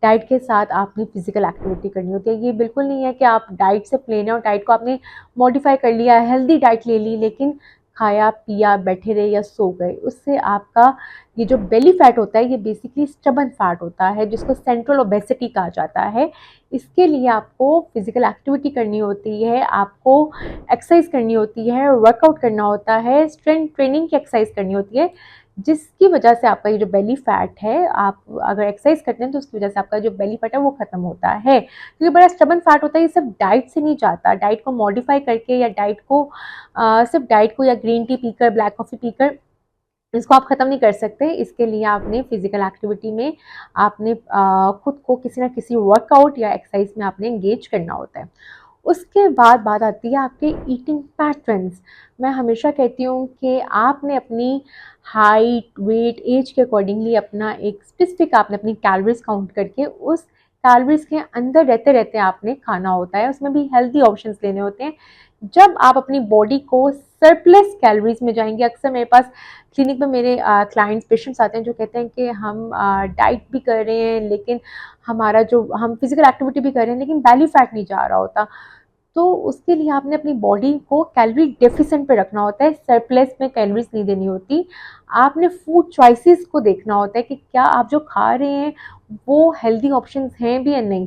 Diet के साथ आपने फिजिकल एक्टिविटी करनी होती है। ये बिल्कुल नहीं है कि आप डाइट से प्लेन है और डाइट को आपने मॉडिफाई कर लिया, हेल्दी डाइट ले ली, लेकिन खाया पिया बैठे रहे या सो गए। उससे आपका ये जो बेली फैट होता है ये बेसिकली स्टबन फैट होता है, जिसको सेंट्रल ओबेसिटी कहा जाता है। इसके लिए आपको फिजिकल एक्टिविटी करनी होती है, आपको एक्सरसाइज करनी होती है, वर्कआउट करना होता है, स्ट्रेंथ ट्रेनिंग की एक्सरसाइज करनी होती है, जिसकी वजह से आपका ये जो बेली फैट है, आप अगर एक्सरसाइज करते हैं तो उसकी वजह से आपका जो बेली फैट है वो खत्म होता है। क्योंकि बड़ा स्टबन फैट होता है, ये सिर्फ डाइट से नहीं जाता। डाइट को मॉडिफाई करके या डाइट को सिर्फ डाइट को या ग्रीन टी पीकर, ब्लैक कॉफ़ी पीकर इसको आप ख़त्म नहीं कर सकते। इसके लिए आपने फिजिकल एक्टिविटी में आपने खुद को किसी ना किसी वर्कआउट या एक्सरसाइज में आपने एंगेज करना होता है। उसके बाद बात आती है आपके ईटिंग पैटर्न्स। मैं हमेशा कहती हूँ कि आपने अपनी हाइट, वेट, एज के अकॉर्डिंगली अपना एक स्पेसिफिक आपने अपनी कैलोरीज काउंट करके उस कैलोरीज के अंदर रहते रहते आपने खाना होता है। उसमें भी हेल्दी ऑप्शंस लेने होते हैं। जब आप अपनी बॉडी को सरप्लस कैलोरीज में जाएंगे, अक्सर मेरे पास क्लिनिक में मेरे क्लाइंट्स पेशेंट्स आते हैं जो कहते हैं कि हम डाइट भी कर रहे हैं, लेकिन हमारा जो हम फिजिकल एक्टिविटी भी कर रहे हैं लेकिन बैली फैट नहीं जा रहा होता। तो उसके लिए आपने अपनी बॉडी को कैलोरी डेफिसिएंट पे रखना होता है, सरप्लस में कैलोरीज नहीं देनी होती। आपने फूड चॉइसेस को देखना होता है कि क्या आप जो खा रहे हैं वो हेल्दी ऑप्शंस हैं भी या नहीं।